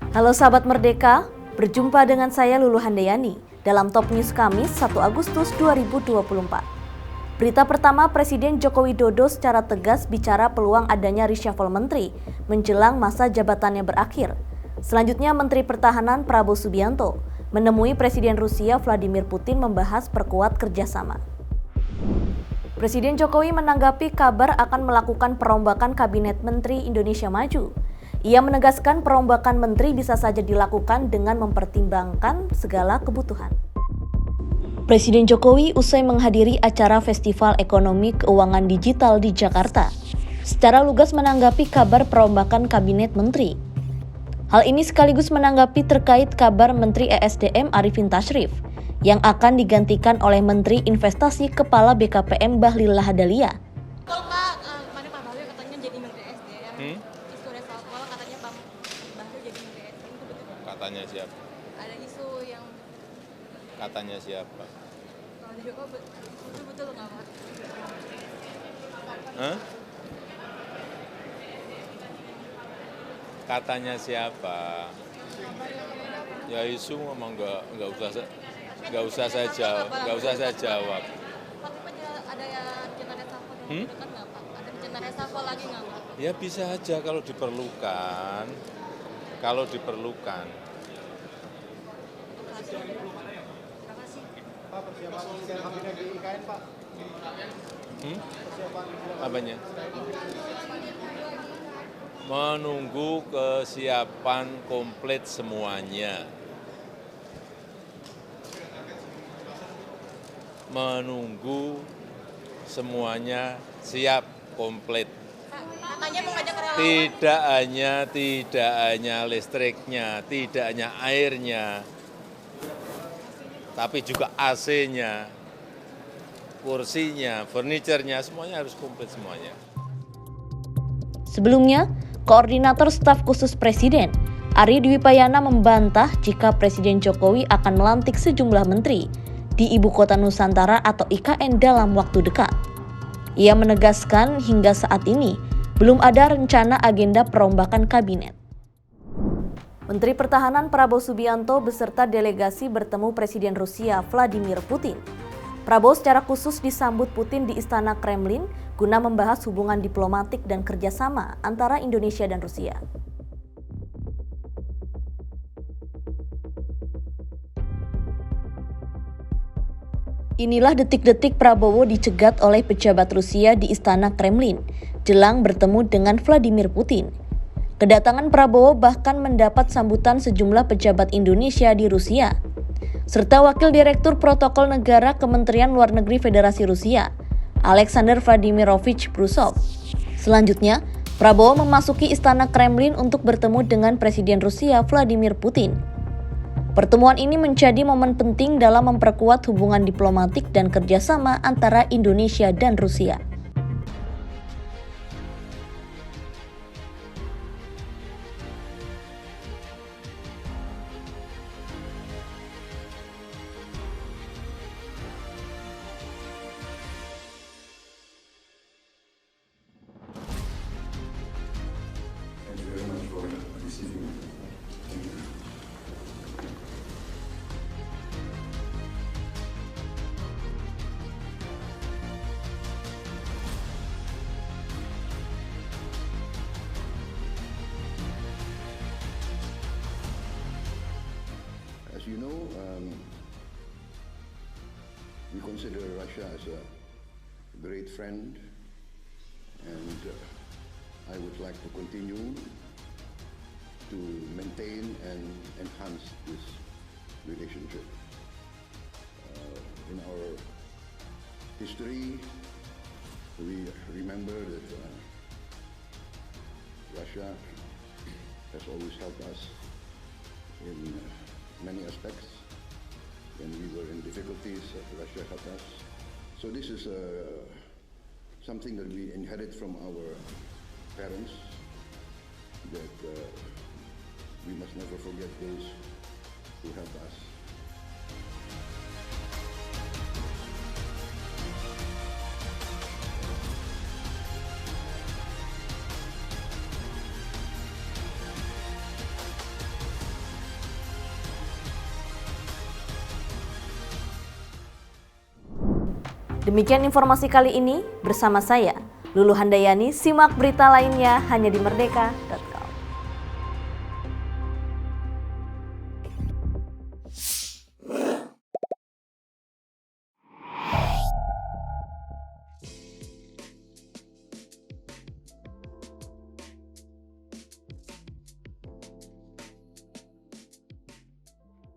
Halo sahabat Merdeka, berjumpa dengan saya Lulu Handayani dalam Top News Kamis 1 Agustus 2024. Berita pertama, Presiden Joko Widodo secara tegas bicara peluang adanya reshuffle menteri menjelang masa jabatannya berakhir. Selanjutnya, Menteri Pertahanan Prabowo Subianto menemui Presiden Rusia Vladimir Putin membahas perkuat kerjasama. Presiden Jokowi menanggapi kabar akan melakukan perombakan Kabinet Menteri Indonesia Maju. Ia menegaskan perombakan menteri bisa saja dilakukan dengan mempertimbangkan segala kebutuhan. Presiden Jokowi usai menghadiri acara Festival Ekonomi Keuangan Digital di Jakarta, secara lugas menanggapi kabar perombakan Kabinet Menteri. Hal ini sekaligus menanggapi terkait kabar Menteri ESDM Arifin Tashrif yang akan digantikan oleh Menteri Investasi Kepala BKPM Bahlil Lahadalia. Kalau Pak, kemarin Pak Bahlil katanya jadi Menteri SDM, isu reshuffle katanya Pak Bahlil jadi Menteri SDM, itu betul? Katanya siapa? Ada isu yang Katanya siapa? kalau di Joko itu betul nggak Pak? Hah? Katanya siapa? Ya isu memang nggak usah saya jawab. Tapi ada rencana reshuffle yang dekat nggak Pak? Ada rencana reshuffle lagi nggak Pak? Ya bisa aja kalau diperlukan. Kalau diperlukan. Pak, persiapan kabinet di IKN, Pak. Apanya? Menunggu kesiapan komplit semuanya. Menunggu semuanya siap komplit. Katanya mengajak relawan. Tidak hanya listriknya, tidak hanya airnya, tapi juga AC-nya, kursinya, furniturnya, semuanya harus komplit semuanya. Sebelumnya, Koordinator Staf Khusus Presiden, Ari Dwi Payana membantah jika Presiden Jokowi akan melantik sejumlah menteri di Ibu Kota Nusantara atau IKN dalam waktu dekat. Ia menegaskan hingga saat ini belum ada rencana agenda perombakan kabinet. Menteri Pertahanan Prabowo Subianto beserta delegasi bertemu Presiden Rusia Vladimir Putin. Prabowo secara khusus disambut Putin di Istana Kremlin guna membahas hubungan diplomatik dan kerjasama antara Indonesia dan Rusia. Inilah detik-detik Prabowo dicegat oleh pejabat Rusia di Istana Kremlin jelang bertemu dengan Vladimir Putin. Kedatangan Prabowo bahkan mendapat sambutan sejumlah pejabat Indonesia di Rusia, serta Wakil Direktur Protokol Negara Kementerian Luar Negeri Federasi Rusia, Alexander Vladimirovich Brusov. Selanjutnya, Prabowo memasuki Istana Kremlin untuk bertemu dengan Presiden Rusia Vladimir Putin. Pertemuan ini menjadi momen penting dalam memperkuat hubungan diplomatik dan kerjasama antara Indonesia dan Rusia. Thank you very much for receiving me. Thank you. As you know, we consider Russia as a great friend, and I would like to continue to maintain and enhance this relationship. In our history, we remember that Russia has always helped us in many aspects. When we were in difficulties, Russia helped us. So this is something that we inherit from our parents, that we must never forget those who help us. Demikian informasi kali ini bersama saya, Lulu Handayani. Simak berita lainnya hanya di merdeka.com.